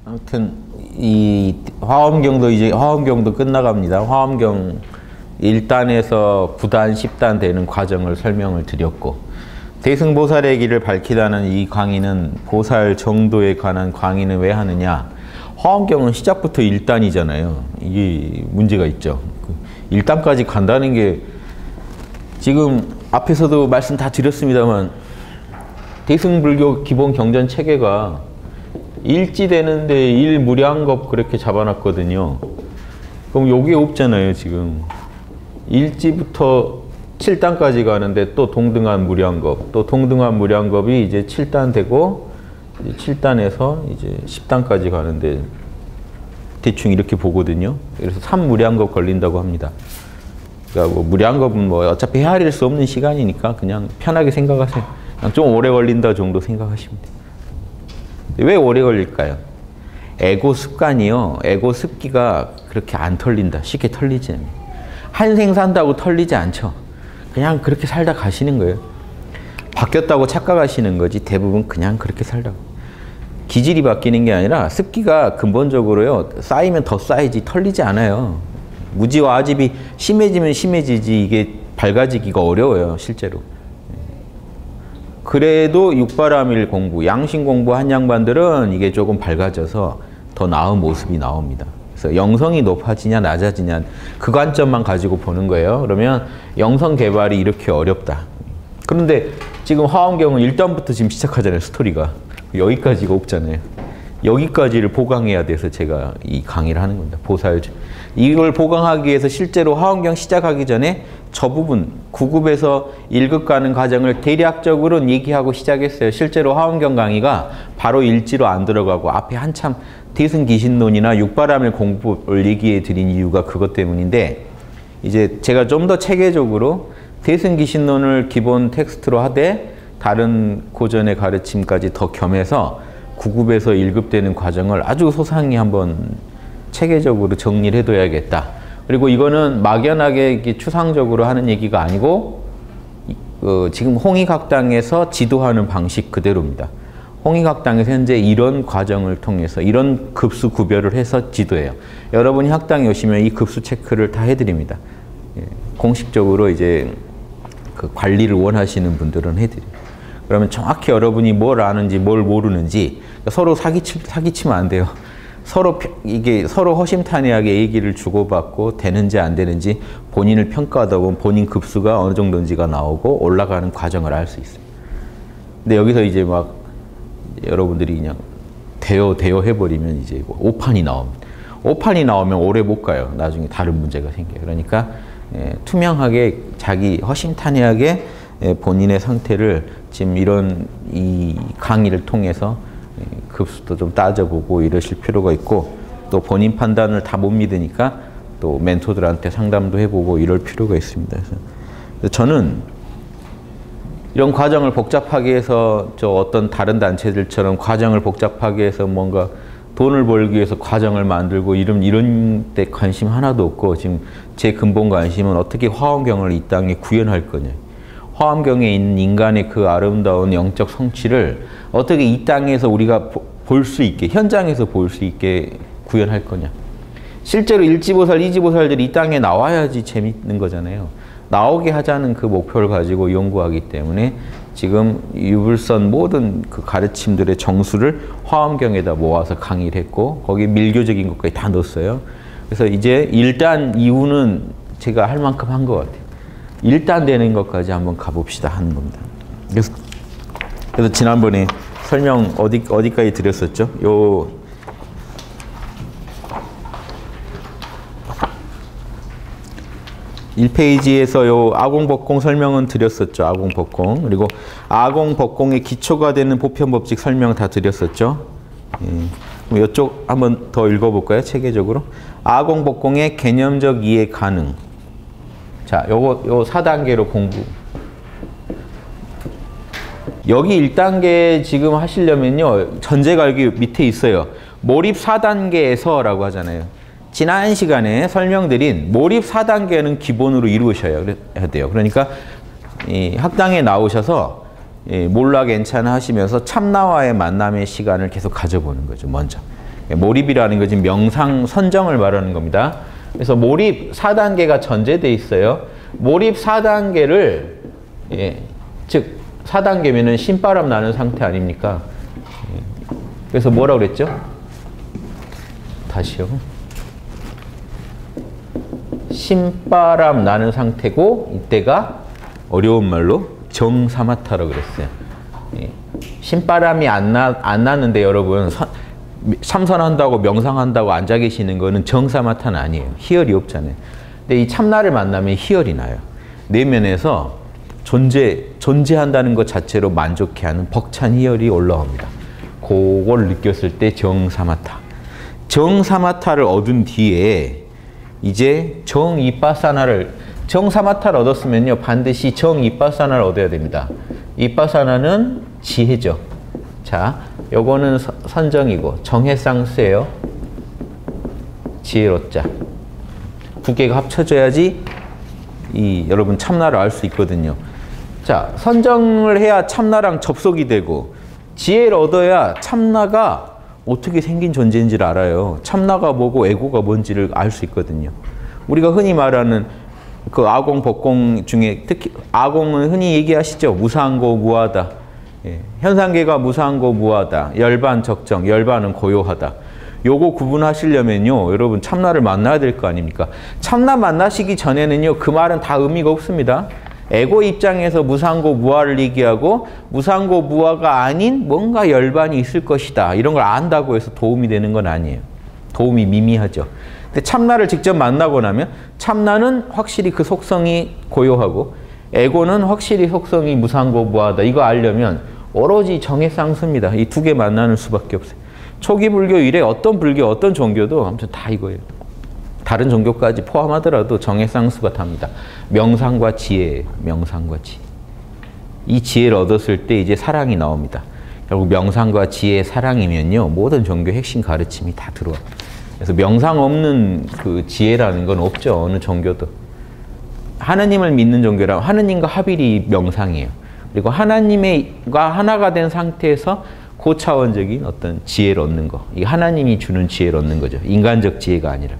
아무튼 이 화엄경도 이제 화엄경도 끝나갑니다. 화엄경 1단에서 9단, 10단 되는 과정을 설명을 드렸고, 대승보살의 길을 밝히다는 이 강의는 보살 정도에 관한 강의는 왜 하느냐? 화엄경은 시작부터 1단이잖아요. 이게 문제가 있죠. 1단까지 간다는 게 지금 앞에서도 말씀 다 드렸습니다만 대승불교 기본 경전 체계가 일지되는데 일무량겁 그렇게 잡아놨거든요. 그럼 여기에 없잖아요, 지금. 일지부터 7단까지 가는데 또 동등한 무량겁, 또 동등한 무량겁이 이제 7단 되고, 7단에서 이제 10단까지 가는데 대충 이렇게 보거든요. 그래서 3무량겁 걸린다고 합니다. 그러니까 뭐 무량겁은 뭐 어차피 헤아릴 수 없는 시간이니까 그냥 편하게 생각하세요. 그냥 좀 오래 걸린다 정도 생각하시면 돼요. 왜 오래 걸릴까요? 에고 습관이요. 에고 습기가 그렇게 안 털린다. 쉽게 털리지 않아요. 한생 산다고 털리지 않죠. 그냥 그렇게 살다 가시는 거예요. 바뀌었다고 착각하시는 거지 대부분 그냥 그렇게 살다가. 기질이 바뀌는 게 아니라 습기가 근본적으로요. 쌓이면 더 쌓이지 털리지 않아요. 무지와 아집이 심해지면 심해지지 이게 밝아지기가 어려워요. 실제로. 그래도 육바라밀 공부, 양심 공부한 양반들은 이게 조금 밝아져서 더 나은 모습이 나옵니다. 그래서 영성이 높아지냐 낮아지냐 그 관점만 가지고 보는 거예요. 그러면 영성 개발이 이렇게 어렵다. 그런데 지금 화엄경은 1단부터 지금 시작하잖아요. 스토리가. 여기까지가 없잖아요. 여기까지를 보강해야 돼서 제가 이 강의를 하는 겁니다. 보살. 이걸 보강하기 위해서 실제로 화엄경 시작하기 전에 저 부분 9급에서 1급 가는 과정을 대략적으로는 얘기하고 시작했어요. 실제로 화엄경 강의가 바로 일지로 안 들어가고 앞에 한참 대승기신론이나 육바라밀 공부를 얘기해 드린 이유가 그것 때문인데, 이제 제가 좀 더 체계적으로 대승기신론을 기본 텍스트로 하되 다른 고전의 가르침까지 더 겸해서 9급에서 1급 되는 과정을 아주 소상히 한번 체계적으로 정리를 해둬야겠다. 그리고 이거는 막연하게 추상적으로 하는 얘기가 아니고 지금 홍익학당에서 지도하는 방식 그대로입니다. 홍익학당에서 현재 이런 과정을 통해서 이런 급수 구별을 해서 지도해요. 여러분이 학당에 오시면 이 급수 체크를 다 해드립니다. 공식적으로 이제 그 관리를 원하시는 분들은 해드려요. 그러면 정확히 여러분이 뭘 아는지 뭘 모르는지 서로 사기치면 안 돼요. 서로 허심탄회하게 얘기를 주고받고 되는지 안 되는지 본인을 평가하다 보면 본인 급수가 어느 정도인지가 나오고 올라가는 과정을 알 수 있어요. 근데 여기서 이제 막 여러분들이 그냥 대여 해버리면 이제 오판이 나옵니다. 오판이 나오면 오래 못 가요. 나중에 다른 문제가 생겨요. 그러니까 투명하게 자기 허심탄회하게 본인의 상태를 지금 이런 이 강의를 통해서 급수도 좀 따져보고 이러실 필요가 있고, 또 본인 판단을 다 못 믿으니까 또 멘토들한테 상담도 해보고 이럴 필요가 있습니다. 그래서 저는 이런 과정을 복잡하게 해서 저 어떤 다른 단체들처럼 과정을 복잡하게 해서 뭔가 돈을 벌기 위해서 과정을 만들고 이런 데 관심 하나도 없고, 지금 제 근본 관심은 어떻게 화엄경을 이 땅에 구현할 거냐. 화엄경에 있는 인간의 그 아름다운 영적 성취를 어떻게 이 땅에서 우리가 볼 수 있게, 현장에서 볼 수 있게 구현할 거냐. 실제로 일지보살, 이지보살들이 이 땅에 나와야지 재밌는 거잖아요. 나오게 하자는 그 목표를 가지고 연구하기 때문에 지금 유불선 모든 그 가르침들의 정수를 화엄경에다 모아서 강의를 했고, 거기에 밀교적인 것까지 다 넣었어요. 그래서 이제 1단 이후는 제가 할 만큼 한 것 같아요. 1단 되는 것까지 한번 가봅시다 하는 겁니다. 그래서 지난번에 설명 어디까지 드렸었죠? 요 1페이지에서 요 아공법공 설명은 드렸었죠. 아공법공. 그리고 아공법공의 기초가 되는 보편법칙 설명 다 드렸었죠. 그럼 이쪽 한번 더 읽어볼까요? 체계적으로. 아공법공의 개념적 이해 가능. 자, 요 4단계로 공부. 여기 1단계 지금 하시려면요. 전제가 여기 밑에 있어요. 몰입 4단계에서 라고 하잖아요. 지난 시간에 설명드린 몰입 4단계는 기본으로 이루셔야 돼요. 그러니까 이 학당에 나오셔서 몰라 괜찮아 하시면서 참나와의 만남의 시간을 계속 가져보는 거죠. 먼저. 몰입이라는 건 지금 명상 선정을 말하는 겁니다. 그래서 몰입 4단계가 전제돼 있어요. 몰입 4단계를 즉 4단계면은 신바람 나는 상태 아닙니까? 그래서 뭐라고 그랬죠? 다시요. 신바람 나는 상태고 이때가 어려운 말로 정사마타라고 그랬어요. 신바람이 안 나는데 여러분 참선한다고 명상한다고 앉아 계시는 거는 정사마타는 아니에요. 희열이 없잖아요. 근데 이 참나를 만나면 희열이 나요. 내면에서 존재한다는 것 자체로 만족해하는 벅찬 희열이 올라옵니다. 그걸 느꼈을 때 정사마타. 정사마타를 얻은 뒤에 이제 정사마타를 얻었으면요 반드시 정이빠사나를 얻어야 됩니다. 이빠사나는 지혜죠. 자, 요거는 선정이고 정해쌍수예요. 지혜롭자. 두 개가 합쳐져야지 여러분 참나를 알 수 있거든요. 자, 선정을 해야 참나랑 접속이 되고 지혜를 얻어야 참나가 어떻게 생긴 존재인지를 알아요. 참나가 뭐고 에고가 뭔지를 알 수 있거든요. 우리가 흔히 말하는 그 아공, 법공 중에 특히 아공은 흔히 얘기하시죠. 무상고 무하다. 현상계가 무상고 무하다. 열반 적정, 열반은 고요하다. 요거 구분하시려면요. 여러분 참나를 만나야 될 거 아닙니까? 참나 만나시기 전에는요. 그 말은 다 의미가 없습니다. 에고 입장에서 무상고 무하를 얘기하고 무상고 무하가 아닌 뭔가 열반이 있을 것이다. 이런 걸 안다고 해서 도움이 되는 건 아니에요. 도움이 미미하죠. 근데 참나를 직접 만나고 나면 참나는 확실히 그 속성이 고요하고 에고는 확실히 속성이 무상고 무하다. 이거 알려면 오로지 정해쌍수입니다. 이 두 개 만나는 수밖에 없어요. 초기 불교 이래 어떤 불교, 어떤 종교도 아무튼 다 이거예요. 다른 종교까지 포함하더라도 정해쌍수가 답니다. 명상과 지혜, 명상과 지혜. 이 지혜를 얻었을 때 이제 사랑이 나옵니다. 결국 명상과 지혜, 사랑이면요. 모든 종교의 핵심 가르침이 다 들어와. 그래서 명상 없는 그 지혜라는 건 없죠. 어느 종교도. 하느님을 믿는 종교라면 하느님과 합일이 명상이에요. 그리고 하나님과 하나가 된 상태에서 고차원적인 어떤 지혜를 얻는 거. 이게 하나님이 주는 지혜를 얻는 거죠. 인간적 지혜가 아니라.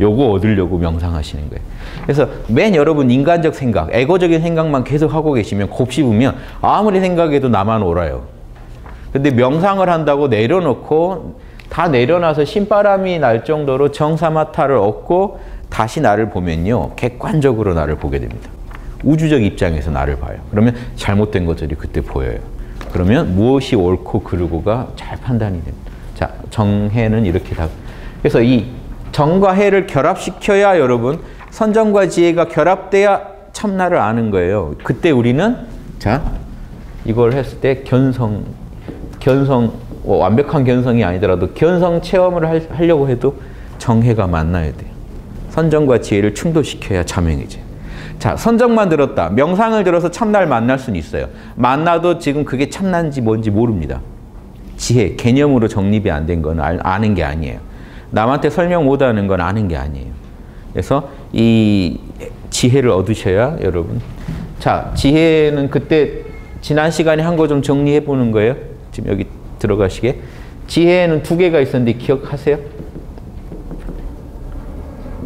요거 얻으려고 명상하시는 거예요. 그래서 맨 여러분 인간적 생각, 에고적인 생각만 계속 하고 계시면 곱씹으면 아무리 생각해도 나만 옳아요. 근데 명상을 한다고 내려놓고 다 내려놔서 신바람이 날 정도로 정사마타를 얻고 다시 나를 보면요. 객관적으로 나를 보게 됩니다. 우주적 입장에서 나를 봐요. 그러면 잘못된 것들이 그때 보여요. 그러면 무엇이 옳고 그르고가 잘 판단이 됩니다. 자, 정해는 이렇게 다. 그래서 이 정과 해를 결합시켜야 여러분 선정과 지혜가 결합돼야 참나를 아는 거예요. 그때 우리는 자 이걸 했을 때 견성 완벽한 견성이 아니더라도 견성 체험을 하려고 해도 정해가 만나야 돼요. 선정과 지혜를 충돌시켜야 자명해져요. 자, 선정만 들었다. 명상을 들어서 참나를 만날 수는 있어요. 만나도 지금 그게 참나인지 뭔지 모릅니다. 지혜, 개념으로 정립이 안 된 건 아는 게 아니에요. 남한테 설명 못하는 건 아는 게 아니에요. 그래서 이 지혜를 얻으셔야 여러분. 자, 지혜는 그때 지난 시간에 한 거 좀 정리해 보는 거예요. 지금 여기 들어가시게. 지혜는 두 개가 있었는데 기억하세요?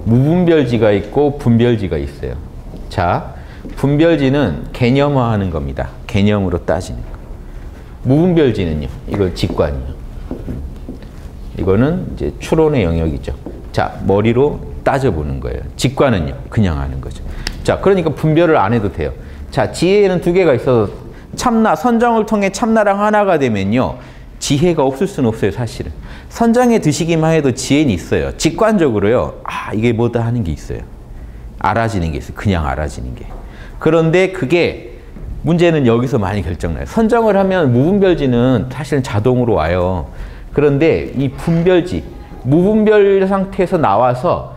무분별지가 있고 분별지가 있어요. 자, 분별지는 개념화하는 겁니다. 개념으로 따지는 거. 무분별지는요. 이걸 직관이요. 이거는 이제 추론의 영역이죠. 자, 머리로 따져보는 거예요. 직관은요. 그냥 하는 거죠. 자, 그러니까 분별을 안 해도 돼요. 자, 지혜에는 두 개가 있어서 참나, 선정을 통해 참나랑 하나가 되면요. 지혜가 없을 수는 없어요, 사실은. 선정에 드시기만 해도 지혜는 있어요. 직관적으로요. 아, 이게 뭐다 하는 게 있어요. 알아지는 게 있어요. 그냥 알아지는 게. 그런데 그게 문제는 여기서 많이 결정나요. 선정을 하면 무분별지는 사실은 자동으로 와요. 그런데 이 분별지, 무분별 상태에서 나와서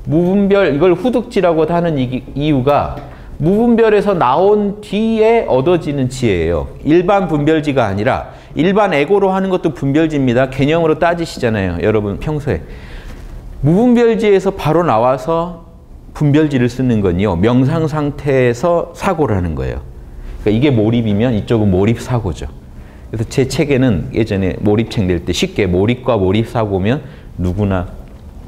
무분별, 이걸 후득지라고 하는 이유가 무분별에서 나온 뒤에 얻어지는 지혜예요. 일반 분별지가 아니라 일반 에고로 하는 것도 분별지입니다. 개념으로 따지시잖아요. 여러분 평소에. 무분별지에서 바로 나와서 분별지를 쓰는 건요. 명상 상태에서 사고를 하는 거예요. 그러니까 이게 몰입이면 이쪽은 몰입 사고죠. 그래서 제 책에는 예전에 몰입책 낼 때 쉽게 몰입과 몰입사고면 누구나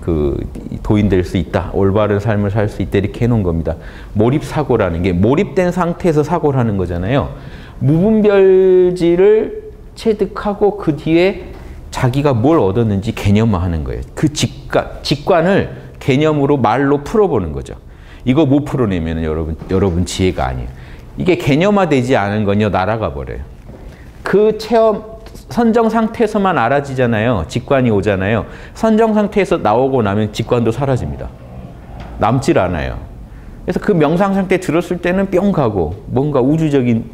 그 도인될 수 있다. 올바른 삶을 살 수 있다. 이렇게 해놓은 겁니다. 몰입사고라는 게 몰입된 상태에서 사고를 하는 거잖아요. 무분별지를 체득하고 그 뒤에 자기가 뭘 얻었는지 개념화하는 거예요. 그 직관을 개념으로 말로 풀어보는 거죠. 이거 못 풀어내면 여러분 지혜가 아니에요. 이게 개념화되지 않은 건요 날아가 버려요. 그 체험 선정 상태에서만 알아지잖아요. 직관이 오잖아요. 선정 상태에서 나오고 나면 직관도 사라집니다. 남질 않아요. 그래서 그 명상 상태 들었을 때는 뿅 가고 뭔가 우주적인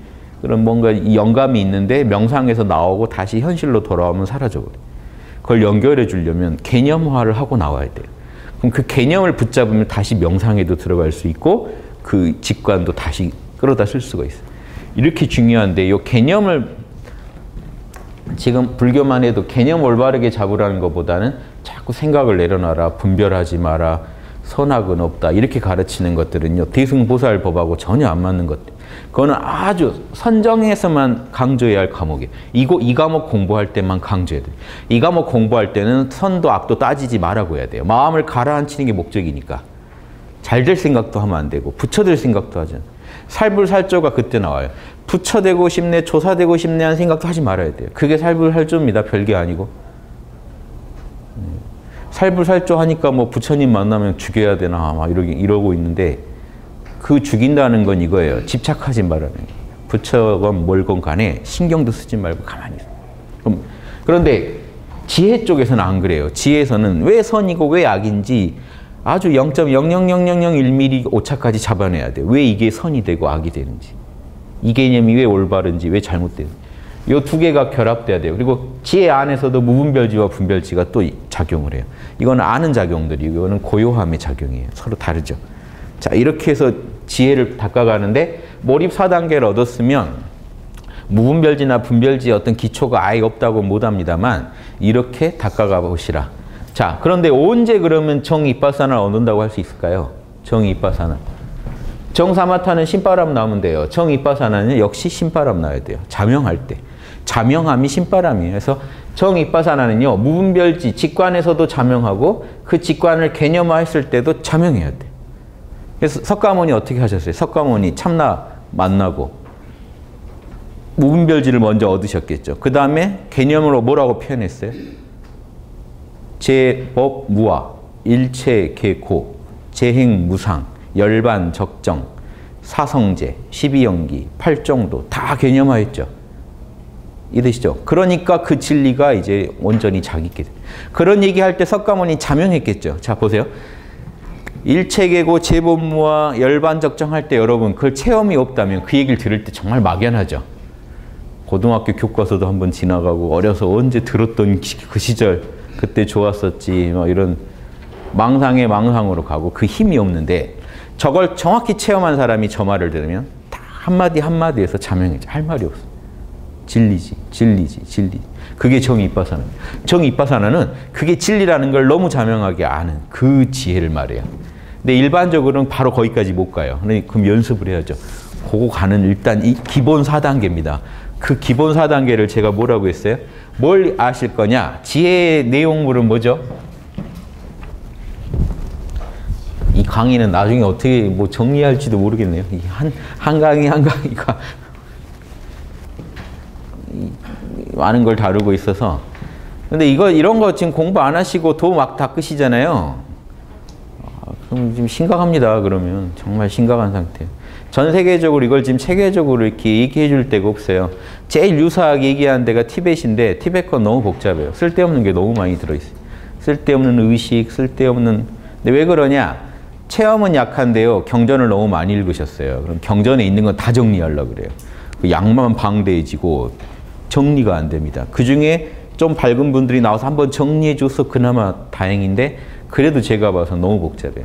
그런 뭔가 영감이 있는데 명상에서 나오고 다시 현실로 돌아오면 사라져버려요. 그걸 연결해 주려면 개념화를 하고 나와야 돼요. 그럼 그 개념을 붙잡으면 다시 명상에도 들어갈 수 있고 그 직관도 다시 끌어다 쓸 수가 있어요. 이렇게 중요한데 이 개념을 지금 불교만 해도 개념 올바르게 잡으라는 것보다는 자꾸 생각을 내려놔라, 분별하지 마라, 선악은 없다 이렇게 가르치는 것들은요 대승보살법하고 전혀 안 맞는 것들. 그거는 아주 선정해서만 강조해야 할 과목이에요. 이 과목 공부할 때만 강조해야 돼요. 이 과목 공부할 때는 선도 악도 따지지 말라고 해야 돼요. 마음을 가라앉히는 게 목적이니까. 잘 될 생각도 하면 안 되고 부처될 생각도 하지 않아요. 살불살조가 그때 나와요. 부처되고 싶네, 조사되고 싶네 하는 생각도 하지 말아야 돼요. 그게 살불살조입니다. 별게 아니고. 살불살조 하니까 뭐 부처님 만나면 죽여야 되나 막 이러고 있는데 그 죽인다는 건 이거예요. 집착하지 말라는 거예요. 부처건 뭘건 간에 신경도 쓰지 말고 가만히 있어요. 그런데 지혜 쪽에서는 안 그래요. 지혜에서는 왜 선이고 왜 악인지 아주 0.00001mm 오차까지 잡아내야 돼요. 왜 이게 선이 되고 악이 되는지. 이 개념이 왜 올바른지, 왜 잘못되는지. 이 두 개가 결합돼야 돼요. 그리고 지혜 안에서도 무분별지와 분별지가 또 작용을 해요. 이거는 아는 작용들이고 이거는 고요함의 작용이에요. 서로 다르죠. 자, 이렇게 해서 지혜를 닦아가는데 몰입 4단계를 얻었으면 무분별지나 분별지의 어떤 기초가 아예 없다고 못합니다만 이렇게 닦아가 보시라. 자, 그런데 언제 그러면 정이빠사나를 얻는다고 할 수 있을까요? 정이빠사나. 정사마타는 신바람 나오면 돼요. 정이빠사나는 역시 신바람 나야 돼요. 자명할 때. 자명함이 신바람이에요. 그래서 정이빠사나는요. 무분별지, 직관에서도 자명하고 그 직관을 개념화했을 때도 자명해야 돼요. 그래서 석가모니 어떻게 하셨어요? 석가모니 참나 만나고 무분별지를 먼저 얻으셨겠죠. 그 다음에 개념으로 뭐라고 표현했어요? 제법 무아, 일체 개고, 재행 무상, 열반 적정, 사성제, 12연기, 팔정도 다 개념화했죠. 이해되시죠? 그러니까 그 진리가 이제 온전히 자기께 돼요. 그런 얘기할 때 석가모니 자명했겠죠. 자, 보세요. 일체계고 제법무와 열반적정할 때 여러분 그걸 체험이 없다면 그 얘기를 들을 때 정말 막연하죠. 고등학교 교과서도 한번 지나가고 어려서 언제 들었던 그 시절 그때 좋았었지 뭐 이런 망상의 망상으로 가고 그 힘이 없는데 저걸 정확히 체험한 사람이 저 말을 들으면 다 한마디 한마디에서 자명해져. 할 말이 없어. 진리지, 진리지, 진리. 그게 정이빠사나입니다. 정이빠사나는 그게 진리라는 걸 너무 자명하게 아는 그 지혜를 말해요. 근데 일반적으로는 바로 거기까지 못 가요. 그럼 연습을 해야죠. 그거 가는 일단 이 기본 4단계입니다. 그 기본 4단계를 제가 뭐라고 했어요? 뭘 아실 거냐? 지혜의 내용물은 뭐죠? 이 강의는 나중에 어떻게 뭐 정리할지도 모르겠네요. 한 강의 한 강의가 많은 걸 다루고 있어서. 근데 이런 거 지금 공부 안 하시고 도 막 닦으시잖아요. 그럼 지금 심각합니다. 그러면 정말 심각한 상태예요. 전 세계적으로 이걸 지금 체계적으로 이렇게 얘기해 줄 데가 없어요. 제일 유사하게 얘기하는 데가 티벳인데 티벳 건 너무 복잡해요. 쓸데없는 게 너무 많이 들어있어요. 쓸데없는 의식, 쓸데없는. 근데 왜 그러냐? 체험은 약한데요. 경전을 너무 많이 읽으셨어요. 그럼 경전에 있는 건 다 정리하려고 그래요. 그 양만 방대해지고 정리가 안 됩니다. 그중에 좀 밝은 분들이 나와서 한번 정리해 줘서 그나마 다행인데 그래도 제가 봐서 너무 복잡해요.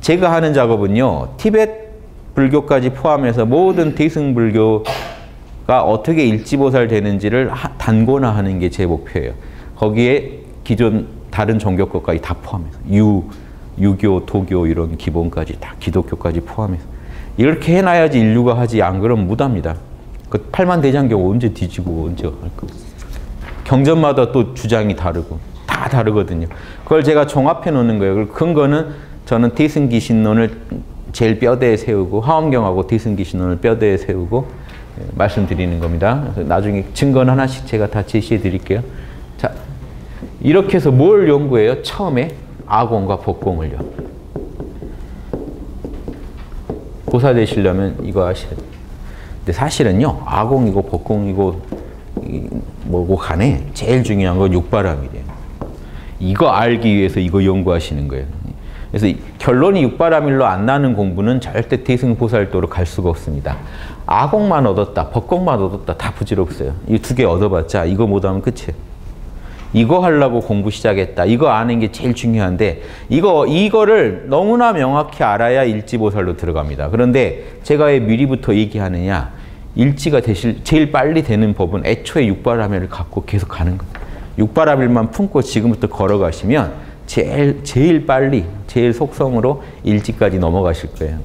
제가 하는 작업은요. 티벳 불교까지 포함해서 모든 대승불교가 어떻게 일지보살 되는지를 단권화하는 게 제 목표예요. 거기에 기존 다른 종교 것까지 다 포함해서 유교, 도교 이런 기본까지 다 기독교까지 포함해서 이렇게 해놔야지 인류가 하지 안 그러면 무답니다. 그 팔만대장경 언제 뒤지고 언제 할 거. 경전마다 또 주장이 다르고 다 다르거든요. 그걸 제가 종합해 놓는 거예요. 그 근거는 저는 대승기신론을 제일 뼈대에 세우고 화엄경하고 대승기신론을 뼈대에 세우고 말씀드리는 겁니다. 그래서 나중에 증거는 하나씩 제가 다 제시해 드릴게요. 자, 이렇게 해서 뭘 연구해요? 처음에 아공과 법공을요. 보사 되시려면 이거 하셔야 돼요. 근데 사실은요, 아공이고 법공이고 뭐고 간에 제일 중요한 건 육바람이래요. 이거 알기 위해서 이거 연구하시는 거예요. 그래서 결론이 육바람일로 안 나는 공부는 절대 대승보살도로 갈 수가 없습니다. 아공만 얻었다, 법공만 얻었다 다 부질없어요. 이 두 개 얻어봤자 이거 못하면 끝이에요. 이거 하려고 공부 시작했다. 이거 아는 게 제일 중요한데 이거를 너무나 명확히 알아야 일지보살로 들어갑니다. 그런데 제가 왜 미리부터 얘기하느냐. 일지가 제일 빨리 되는 법은 애초에 육바라밀을 갖고 계속 가는 거예요. 육바라밀만 품고 지금부터 걸어가시면 제일 빨리, 제일 속성으로 일지까지 넘어가실 거예요.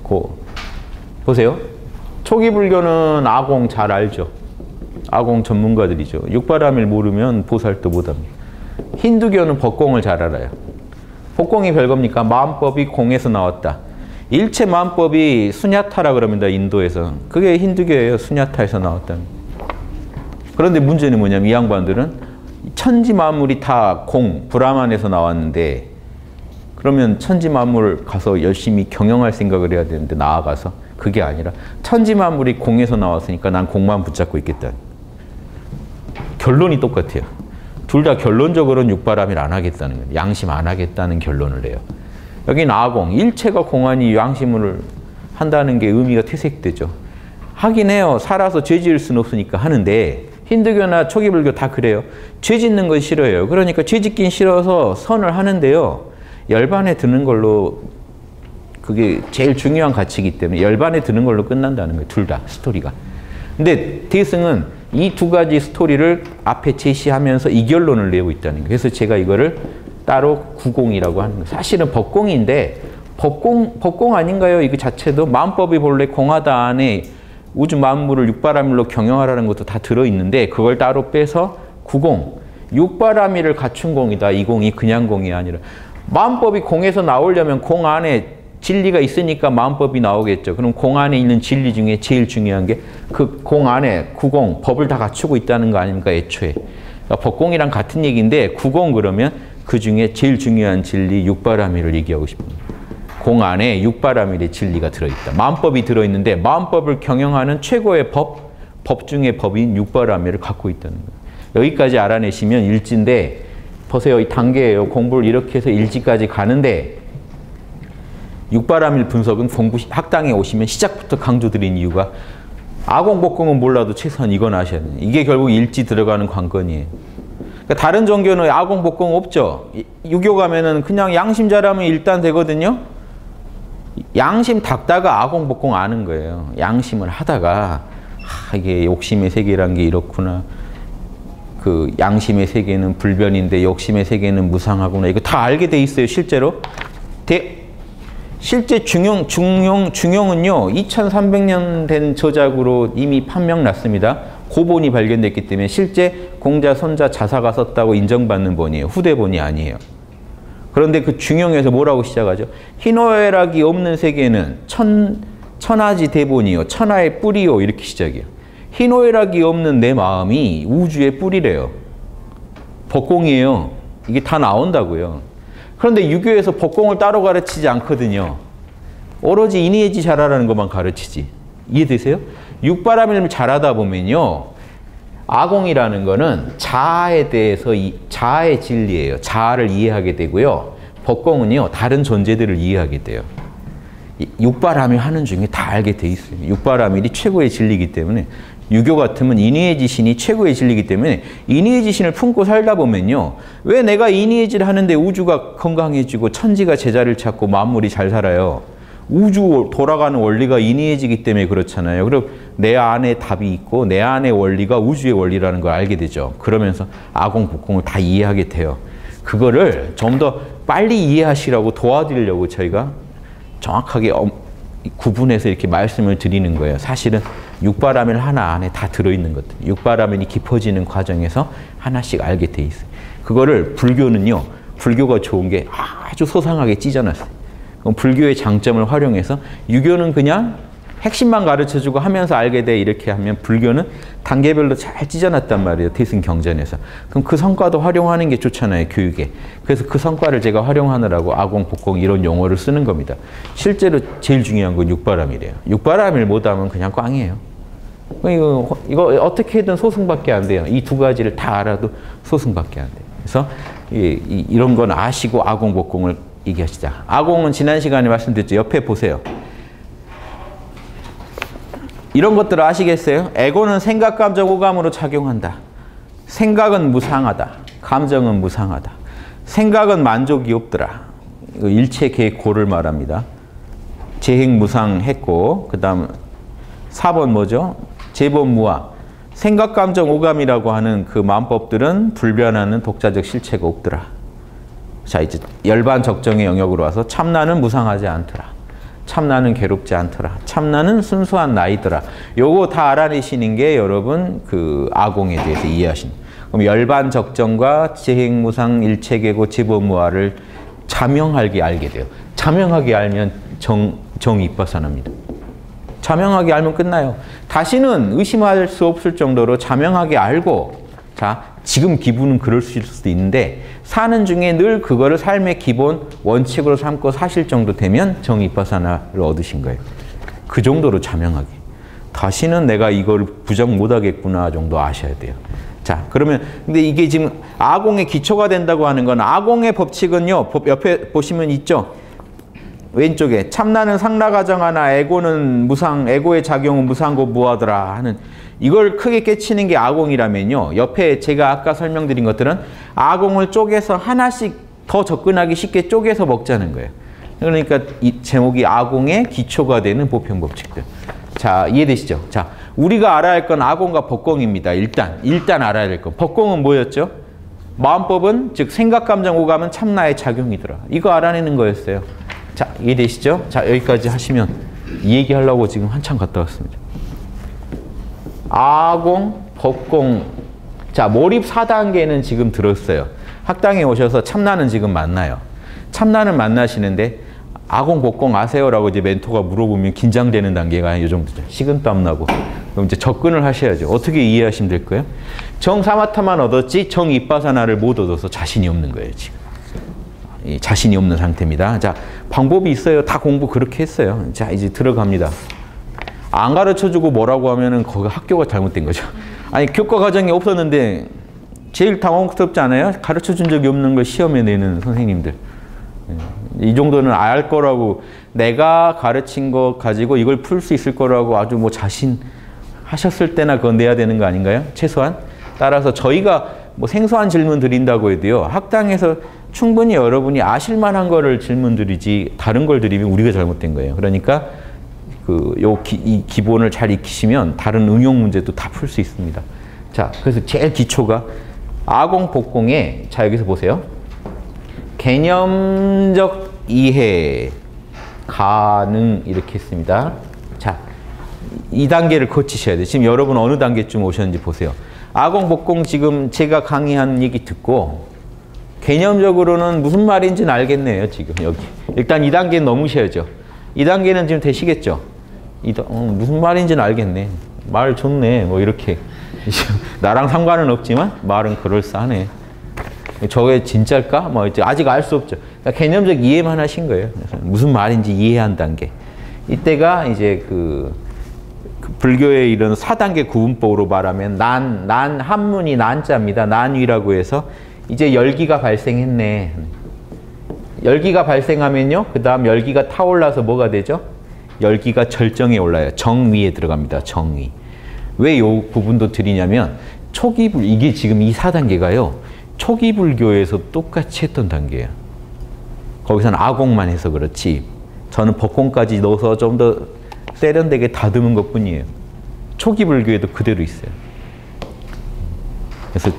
보세요. 초기 불교는 아공 잘 알죠. 아공 전문가들이죠. 육바라밀 모르면 보살도 못합니다. 힌두교는 법공을 잘 알아요. 법공이 별겁니까? 마음법이 공에서 나왔다. 일체 마음법이 수냐타라 그럽니다. 인도에서. 그게 힌두교예요. 수냐타에서 나왔다는. 그런데 문제는 뭐냐면 이 양반들은 천지 만물이 다 공, 브라만에서 나왔는데 그러면 천지 만물을 가서 열심히 경영할 생각을 해야 되는데 나아가서 그게 아니라 천지 만물이 공에서 나왔으니까 난 공만 붙잡고 있겠다. 결론이 똑같아요. 둘 다 결론적으로는 육바람일 안 하겠다는 거예요. 양심 안 하겠다는 결론을 내요. 여기는 아공, 일체가 공하니 양심을 한다는 게 의미가 퇴색되죠. 하긴 해요. 살아서 죄 지을 수는 없으니까 하는데 힌두교나 초기불교 다 그래요. 죄 짓는 건 싫어요. 그러니까 죄 짓긴 싫어서 선을 하는데요. 열반에 드는 걸로 그게 제일 중요한 가치이기 때문에 열반에 드는 걸로 끝난다는 거예요. 둘 다 스토리가. 근데 대승은 이 두 가지 스토리를 앞에 제시하면서 이 결론을 내고 있다는 거예요. 그래서 제가 이거를 따로 구공이라고 하는 거예요. 사실은 법공인데 법공 아닌가요? 이거 자체도 마음법이 본래 공하다 안에 우주 만물을 육바라밀로 경영하라는 것도 다 들어있는데 그걸 따로 빼서 구공, 육바라밀을 갖춘 공이다. 이 공이 그냥 공이 아니라 마음법이 공에서 나오려면 공 안에 진리가 있으니까 마음법이 나오겠죠. 그럼 공 안에 있는 진리 중에 제일 중요한 게 그 공 안에 구공, 법을 다 갖추고 있다는 거 아닙니까? 애초에. 그러니까 법공이랑 같은 얘기인데 구공 그러면 그 중에 제일 중요한 진리 육바라밀을 얘기하고 싶습니다. 공 안에 육바라밀의 진리가 들어있다. 마음법이 들어있는데 마음법을 경영하는 최고의 법 중의 법인 육바라밀을 갖고 있다는 거예요. 여기까지 알아내시면 일지인데 보세요. 이 단계예요. 공부를 이렇게 해서 일지까지 가는데 육바라밀 분석은 학당에 오시면 시작부터 강조드린 이유가 아공법공은 몰라도 최소한 이건 아셔야 돼요. 이게 결국 일지 들어가는 관건이에요. 그러니까 다른 종교는 아공법공 없죠. 유교 가면은 그냥 양심 잘하면 일단 되거든요. 양심 닦다가 아공법공 아는 거예요. 양심을 하다가 이게 욕심의 세계란 게 이렇구나. 그 양심의 세계는 불변인데 욕심의 세계는 무상하구나. 이거 다 알게 돼 있어요. 실제로. 실제 중용은요. 2300년 된 저작으로 이미 판명 났습니다. 고본이 발견됐기 때문에 실제 공자, 선자, 자사가 썼다고 인정받는 본이에요. 후대본이 아니에요. 그런데 그 중용에서 뭐라고 시작하죠? 희노애락이 없는 세계는 천하지 대본이요. 천하의 뿌리요. 이렇게 시작해요. 희노애락이 없는 내 마음이 우주의 뿌리래요. 법공이에요. 이게 다 나온다고요. 그런데 유교에서 법공을 따로 가르치지 않거든요. 오로지 이니에지 잘하라는 것만 가르치지. 이해되세요? 육바라밀 잘하다 보면요. 아공이라는 거는 자아에 대해서 자아의 진리예요. 자아를 이해하게 되고요. 법공은요. 다른 존재들을 이해하게 돼요. 육바라밀 하는 중에 다 알게 돼 있어요. 육바라밀이 최고의 진리이기 때문에 유교 같으면 인의의지신이 최고의 진리이기 때문에 인의의지신을 품고 살다 보면요. 왜 내가 인의의지를 하는데 우주가 건강해지고 천지가 제자를 찾고 만물이 잘 살아요. 우주 돌아가는 원리가 인의의지이기 때문에 그렇잖아요. 그리고 내 안에 답이 있고 내 안의 원리가 우주의 원리라는 걸 알게 되죠. 그러면서 아공, 법공을 다 이해하게 돼요. 그거를 좀 더 빨리 이해하시라고 도와드리려고 저희가 정확하게 구분해서 이렇게 말씀을 드리는 거예요. 사실은 육바라밀 하나 안에 다 들어있는 것들. 육바라밀이 깊어지는 과정에서 하나씩 알게 돼 있어요. 그거를 불교는요. 불교가 좋은 게 아주 소상하게 찢어놨어요. 그럼 불교의 장점을 활용해서 유교는 그냥 핵심만 가르쳐주고 하면서 알게 돼 이렇게 하면 불교는 단계별로 잘 찢어놨단 말이에요. 대승경전에서. 그럼 그 성과도 활용하는 게 좋잖아요. 교육에. 그래서 그 성과를 제가 활용하느라고 아공, 복공 이런 용어를 쓰는 겁니다. 실제로 제일 중요한 건 육바라밀이에요. 육바라밀 못하면 그냥 꽝이에요. 이거 어떻게든 소승밖에 안 돼요. 이 두 가지를 다 알아도 소승밖에 안 돼요. 그래서 이런 건 아시고 아공, 복공을 얘기하시자. 아공은 지난 시간에 말씀드렸죠. 옆에 보세요. 이런 것들을 아시겠어요? 에고는 생각, 감정, 오감으로 작용한다. 생각은 무상하다. 감정은 무상하다. 생각은 만족이 없더라. 일체 계고를 말합니다. 재행무상했고 그 다음 4번 뭐죠? 재본무아. 생각, 감정, 오감이라고 하는 그 마음법들은 불변하는 독자적 실체가 없더라. 자, 이제 열반 적정의 영역으로 와서 참나는 무상하지 않더라. 참나는 괴롭지 않더라. 참나는 순수한 나이더라. 요거 다 알아내시는 게 여러분 그 아공에 대해서 이해하시는. 그럼 열반 적정과 재행무상 일체계고 재본무아를 자명하게 알게 돼요. 자명하게 알면 정이 입바산합니다. 자명하게 알면 끝나요. 다시는 의심할 수 없을 정도로 자명하게 알고, 자, 지금 기분은 그럴 수도 있는데 사는 중에 늘 그거를 삶의 기본 원칙으로 삼고 사실 정도 되면 정이빠사나를 얻으신 거예요. 그 정도로 자명하게. 다시는 내가 이걸 부정 못하겠구나 정도 아셔야 돼요. 자, 그러면 근데 이게 지금 아공의 기초가 된다고 하는 건 아공의 법칙은요. 옆에 보시면 있죠. 왼쪽에 참나는 상라가정하나 에고는 무상, 에고의 작용은 무상고 무하더라 하는 이걸 크게 깨치는 게 아공이라면요. 옆에 제가 아까 설명드린 것들은 아공을 쪼개서 하나씩 더 접근하기 쉽게 쪼개서 먹자는 거예요. 그러니까 이 제목이 아공의 기초가 되는 보편법칙들. 자, 이해되시죠? 자, 우리가 알아야 할 건 아공과 법공입니다. 일단 알아야 될 건. 법공은 뭐였죠? 마음법은 즉 생각, 감정, 오감은 참나의 작용이더라. 이거 알아내는 거였어요. 자, 이해되시죠? 자, 여기까지 하시면 이 얘기하려고 지금 한참 갔다 왔습니다. 아공, 법공. 자, 몰입 4단계는 지금 들었어요. 학당에 오셔서 참나는 지금 만나요. 참나는 만나시는데 아공, 법공 아세요라고 이제 멘토가 물어보면 긴장되는 단계가 이 정도죠. 식은땀 나고. 그럼 이제 접근을 하셔야죠. 어떻게 이해하시면 될 거예요? 정 사마타만 얻었지 정 이빠사나를 못 얻어서 자신이 없는 거예요, 지금. 자신이 없는 상태입니다. 자, 방법이 있어요. 다 공부 그렇게 했어요. 자, 이제 들어갑니다. 안 가르쳐주고 뭐라고 하면은 거기 학교가 잘못된 거죠. 아니, 교과 과정이 없었는데 제일 당황스럽지 않아요? 가르쳐준 적이 없는 걸 시험에 내는 선생님들. 이 정도는 알 거라고, 내가 가르친 거 가지고 이걸 풀 수 있을 거라고 아주 뭐 자신하셨을 때나 그건 내야 되는 거 아닌가요? 최소한. 따라서 저희가 뭐 생소한 질문 드린다고 해도요. 학당에서 충분히 여러분이 아실 만한 거를 질문 드리지 다른 걸 드리면 우리가 잘못된 거예요. 그러니까 이 기본을 잘 익히시면 다른 응용 문제도 다 풀 수 있습니다. 자, 그래서 제일 기초가 아공, 복공에, 자, 여기서 보세요. 개념적 이해, 가능 이렇게 했습니다. 자, 이 단계를 거치셔야 돼요. 지금 여러분 어느 단계쯤 오셨는지 보세요. 아공, 복공 지금 제가 강의한 얘기 듣고 개념적으로는 무슨 말인지는 알겠네요. 지금 여기. 일단 2단계는 넘으셔야죠. 2단계는 지금 되시겠죠? 무슨 말인지는 알겠네. 말 좋네. 뭐 이렇게. 나랑 상관은 없지만 말은 그럴싸하네. 저게 진짜일까? 뭐 아직 알 수 없죠. 그러니까 개념적 이해만 하신 거예요. 무슨 말인지 이해한 단계. 이때가 이제 그 불교의 이런 4단계 구분법으로 말하면 난 한문이 난자입니다. 난위라고 해서 이제 열기가 발생했네. 열기가 발생하면요. 그 다음 열기가 타올라서 뭐가 되죠? 열기가 절정에 올라요. 정위에 들어갑니다. 정위. 왜 요 부분도 드리냐면 이게 지금 이 4단계가요. 초기 불교에서 똑같이 했던 단계예요. 거기서는 아공만 해서 그렇지 저는 법공까지 넣어서 좀 더 세련되게 다듬은 것뿐이에요. 초기 불교에도 그대로 있어요. 그래서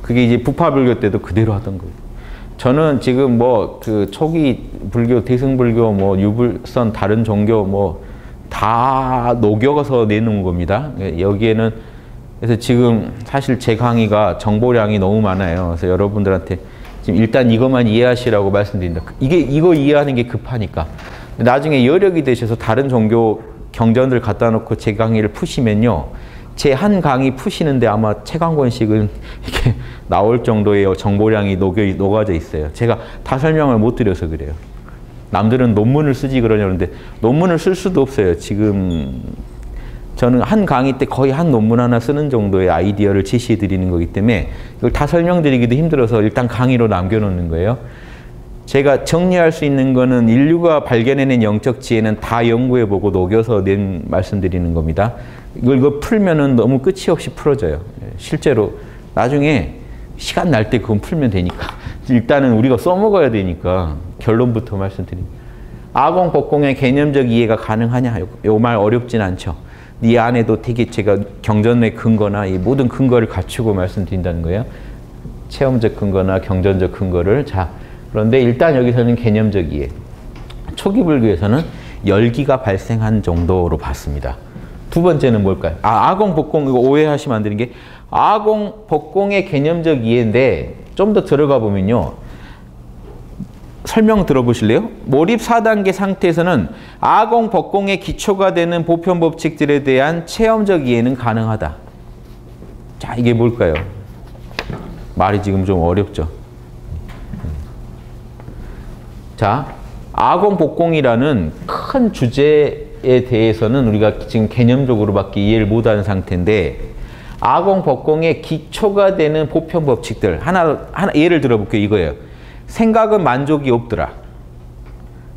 그게 이제 부파 불교 때도 그대로 하던 거예요. 저는 지금 뭐 그 초기 불교, 대승불교, 뭐 유불선 다른 종교 뭐 다 녹여서 내놓은 겁니다. 여기에는 그래서 지금 사실 제 강의가 정보량이 너무 많아요. 그래서 여러분들한테 지금 일단 이것만 이해하시라고 말씀드립니다. 이거 이해하는 게 급하니까. 나중에 여력이 되셔서 다른 종교 경전들 갖다 놓고 제 강의를 푸시면요. 제 한 강의 푸시는데 아마 책 한 권씩은 이렇게 나올 정도의 정보량이 녹아져 있어요. 제가 다 설명을 못 드려서 그래요. 남들은 논문을 쓰지 그러냐는데 논문을 쓸 수도 없어요. 지금 저는 한 강의 때 거의 한 논문 하나 쓰는 정도의 아이디어를 제시해 드리는 거기 때문에 이걸 다 설명드리기도 힘들어서 일단 강의로 남겨놓는 거예요. 제가 정리할 수 있는 거는 인류가 발견해낸 영적 지혜는 다 연구해보고 녹여서 말씀드리는 겁니다. 이거 풀면은 너무 끝이 없이 풀어져요. 실제로 나중에 시간 날 때 그건 풀면 되니까. 일단은 우리가 써먹어야 되니까 결론부터 말씀드립니다. 아공, 법공의 개념적 이해가 가능하냐? 요 말 어렵진 않죠. 이 안에도 되게 제가 경전의 근거나 이 모든 근거를 갖추고 말씀드린다는 거예요. 체험적 근거나 경전적 근거를. 자, 그런데 일단 여기서는 개념적 이해. 초기 불교에서는 열기가 발생한 정도로 봤습니다. 두 번째는 뭘까요? 아공, 법공, 이거 오해하시면 안 되는 게 아공, 법공의 개념적 이해인데 좀 더 들어가 보면요. 설명 들어보실래요? 몰입 4단계 상태에서는 아공, 법공의 기초가 되는 보편 법칙들에 대한 체험적 이해는 가능하다. 자, 이게 뭘까요? 말이 지금 좀 어렵죠? 자, 아공, 법공이라는 큰 주제에 대해서는 우리가 지금 개념적으로밖에 이해를 못하는 상태인데 아공, 법공의 기초가 되는 보편 법칙들 하나 예를 들어볼게요. 이거예요. 생각은 만족이 없더라.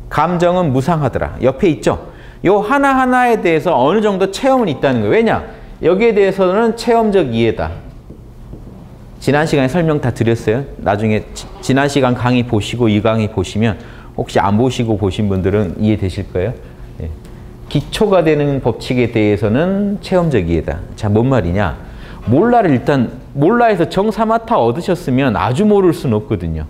감정은 무상하더라. 옆에 있죠? 요 하나하나에 대해서 어느 정도 체험은 있다는 거예요. 왜냐? 여기에 대해서는 체험적 이해다. 지난 시간에 설명 다 드렸어요. 나중에 지난 시간 강의 보시고 이 강의 보시면 혹시 안 보시고 보신 분들은 이해되실 거예요. 예. 기초가 되는 법칙에 대해서는 체험적 이해다. 자, 뭔 말이냐? 몰라를 일단 몰라에서 정사마타 얻으셨으면 아주 모를 수는 없거든요.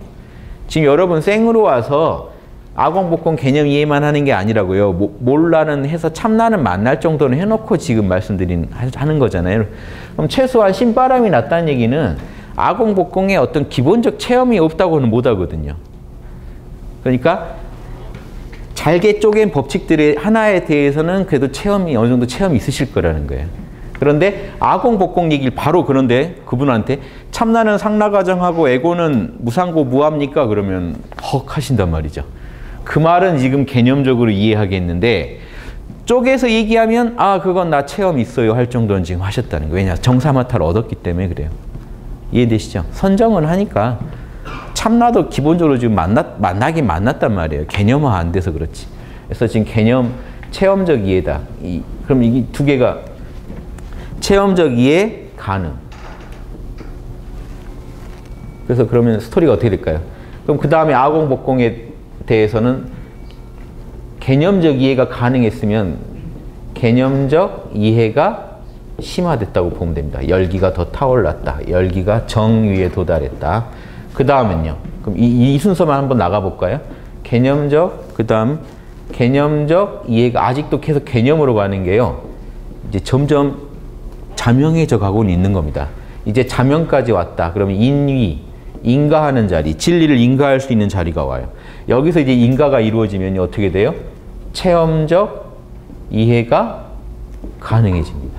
지금 여러분 생으로 와서 아공복공 개념 이해만 하는 게 아니라고요. 몰라는 해서 참나는 만날 정도는 해놓고 지금 하는 거잖아요. 그럼 최소한 신바람이 났다는 얘기는 아공복공의 어떤 기본적 체험이 없다고는 못 하거든요. 그러니까 잘게 쪼갠 법칙들의 하나에 대해서는 그래도 체험이 어느 정도 체험이 있으실 거라는 거예요. 그런데 아공복공 얘기를 바로 그런데 그분한테 참나는 상라가정하고 에고는 무상고 무합니까? 그러면 헉 하신단 말이죠. 그 말은 지금 개념적으로 이해하겠는데 쪼개서 얘기하면 아 그건 나 체험 있어요 할 정도는 지금 하셨다는 거예요. 왜냐? 정사마타를 얻었기 때문에 그래요. 이해되시죠? 선정은 하니까 참나도 기본적으로 지금 만나긴 만났단 말이에요. 개념화 안 돼서 그렇지. 그래서 지금 개념 체험적 이해다. 그럼 이 두 개가 체험적 이해 가능. 그래서 그러면 스토리가 어떻게 될까요? 그럼 그 다음에 아공복공에 대해서는 개념적 이해가 가능했으면 개념적 이해가 심화됐다고 보면 됩니다. 열기가 더 타올랐다. 열기가 정위에 도달했다. 그 다음은요. 그럼 이 순서만 한번 나가볼까요? 개념적, 그 다음 개념적 이해가 아직도 계속 개념으로 가는 게요. 이제 점점 자명해져 가고는 있는 겁니다. 이제 자명까지 왔다. 그러면 인위, 인가하는 자리, 진리를 인가할 수 있는 자리가 와요. 여기서 이제 인가가 이루어지면 어떻게 돼요? 체험적 이해가 가능해집니다.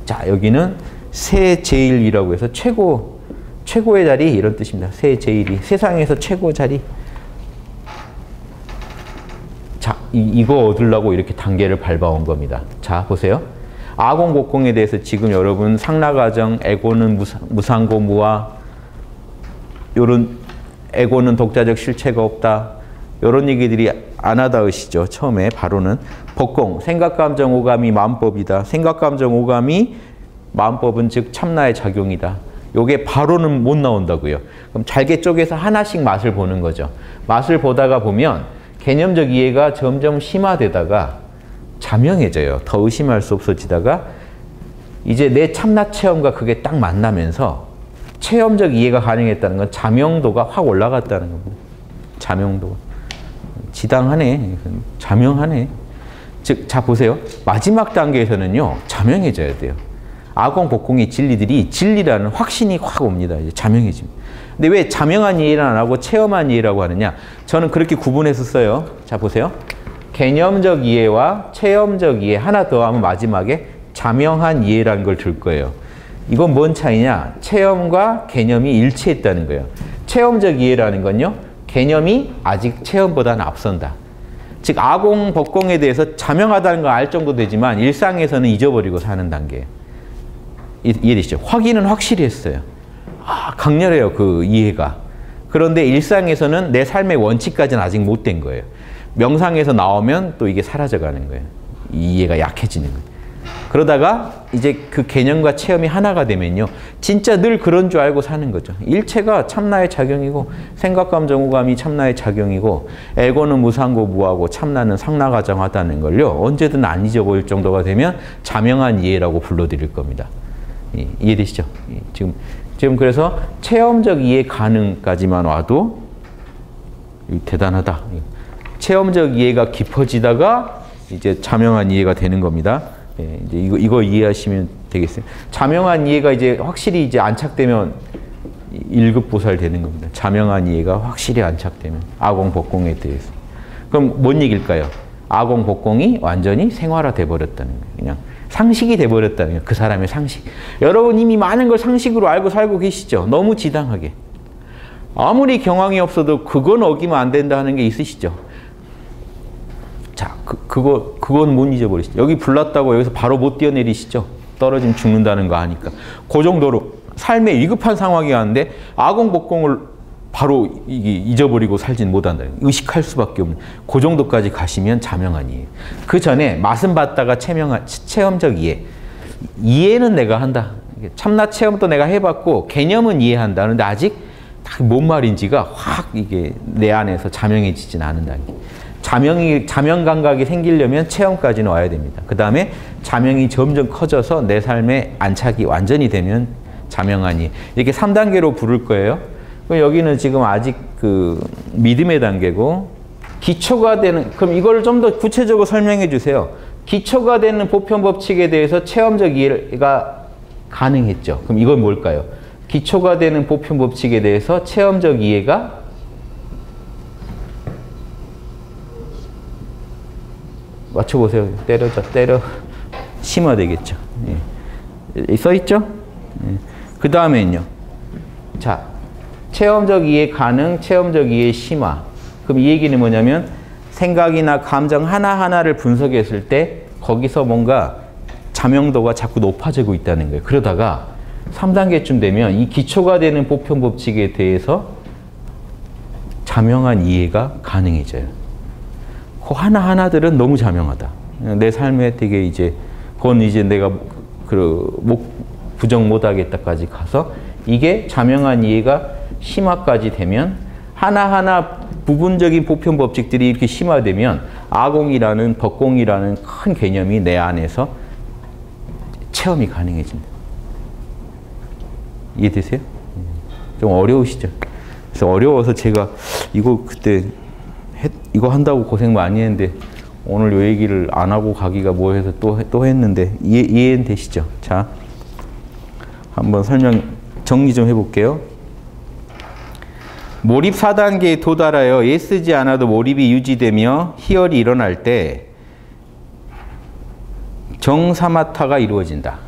자, 여기는 세제일이라고 해서 최고의 자리 이런 뜻입니다. 세제일이 세상에서 최고 자리. 자, 이거 얻으려고 이렇게 단계를 밟아온 겁니다. 자, 보세요. 아공복공에 대해서 지금 여러분 상라가정, 에고는 무상고 무아, 요런 에고는 독자적 실체가 없다. 요런 얘기들이 안 하다으시죠. 처음에 바로는 법공, 생각감정 오감이 마음법이다. 생각감정 오감이 마음법은 즉 참나의 작용이다. 요게 바로는 못 나온다고요. 그럼 잘게 쪼개서 하나씩 맛을 보는 거죠. 맛을 보다가 보면 개념적 이해가 점점 심화되다가 자명해져요. 더 의심할 수 없어지다가 이제 내 참나 체험과 그게 딱 만나면서 체험적 이해가 가능했다는 건 자명도가 확 올라갔다는 겁니다. 자명도가. 지당하네. 자명하네. 즉, 자 보세요. 마지막 단계에서는요. 자명해져야 돼요. 아공, 복공의 진리들이 진리라는 확신이 확 옵니다. 이제 자명해집니다. 근데 왜 자명한 이해를 안 하고 체험한 이해라고 하느냐? 저는 그렇게 구분해서 써요. 자 보세요. 개념적 이해와 체험적 이해 하나 더 하면 마지막에 자명한 이해라는 걸 들 거예요. 이건 뭔 차이냐? 체험과 개념이 일치했다는 거예요. 체험적 이해라는 건요. 개념이 아직 체험보다는 앞선다. 즉 아공, 법공에 대해서 자명하다는 걸 알 정도 되지만 일상에서는 잊어버리고 사는 단계예요. 이해되시죠? 확인은 확실히 했어요. 강렬해요. 그 이해가. 그런데 일상에서는 내 삶의 원칙까지는 아직 못 된 거예요. 명상에서 나오면 또 이게 사라져가는 거예요. 이 이해가 약해지는 거예요. 그러다가 이제 그 개념과 체험이 하나가 되면요. 진짜 늘 그런 줄 알고 사는 거죠. 일체가 참나의 작용이고 생각감, 정오감이 참나의 작용이고 에고는 무상고 무하고 참나는 상나가정하다는 걸요. 언제든 안 잊어버릴 정도가 되면 자명한 이해라고 불러드릴 겁니다. 이해되시죠? 지금 그래서 체험적 이해 가능까지만 와도 대단하다. 체험적 이해가 깊어지다가 이제 자명한 이해가 되는 겁니다. 이제 이거 이해하시면 되겠습니다. 자명한 이해가 이제 확실히 이제 안착되면 1급 보살 되는 겁니다. 자명한 이해가 확실히 안착되면 아공, 법공에 대해서. 그럼 뭔 얘기일까요? 아공, 법공이 완전히 생활화 돼버렸다는 거예요. 그냥 상식이 돼버렸다는 거예요. 그 사람의 상식. 여러분 이미 많은 걸 상식으로 알고 살고 계시죠? 너무 지당하게. 아무리 경황이 없어도 그건 어기면 안 된다 하는 게 있으시죠? 자, 그건 못 잊어버리시죠. 여기 불났다고 여기서 바로 못 뛰어내리시죠? 떨어지면 죽는다는 거 아니까. 그 정도로 삶에 위급한 상황이 왔는데 아공, 복공을 바로 잊어버리고 살진 못한다. 의식할 수밖에 없는. 그 정도까지 가시면 자명한 이해. 그 전에 맛은 봤다가 체험적 이해. 이해는 내가 한다. 참나 체험도 내가 해봤고 개념은 이해한다. 그런데 아직 뭔 말인지가 확 이게 내 안에서 자명해지진 않는다는 게. 자명 감각이 생기려면 체험까지는 와야 됩니다. 그 다음에 자명이 점점 커져서 내 삶에 안착이 완전히 되면 자명하니 이렇게 3단계로 부를 거예요. 여기는 지금 아직 그 믿음의 단계고 기초가 되는, 그럼 이걸 좀 더 구체적으로 설명해 주세요. 기초가 되는 보편 법칙에 대해서 체험적 이해가 가능했죠. 그럼 이건 뭘까요? 기초가 되는 보편 법칙에 대해서 체험적 이해가 맞춰보세요. 때려 심화되겠죠. 예. 써있죠? 예. 그 다음에는요. 자, 체험적 이해 가능, 체험적 이해 심화. 그럼 이 얘기는 뭐냐면 생각이나 감정 하나하나를 분석했을 때 거기서 뭔가 자명도가 자꾸 높아지고 있다는 거예요. 그러다가 3단계쯤 되면 이 기초가 되는 보편 법칙에 대해서 자명한 이해가 가능해져요. 그 하나하나들은 너무 자명하다. 내 삶에 되게 이제, 그건 이제 내가 부정 못하겠다까지 가서 이게 자명한 이해가 심화까지 되면 하나하나 부분적인 보편 법칙들이 이렇게 심화되면 아공이라는 법공이라는 큰 개념이 내 안에서 체험이 가능해진다. 이해되세요? 좀 어려우시죠? 그래서 어려워서 제가 이거 그때 이거 한다고 고생 많이 했는데 오늘 요 얘기를 안 하고 가기가 뭐해서 또 했는데 이해는 되시죠? 자, 한번 정리 좀 해볼게요. 몰입 4단계에 도달하여 애쓰지 않아도 몰입이 유지되며 희열이 일어날 때 정사마타가 이루어진다.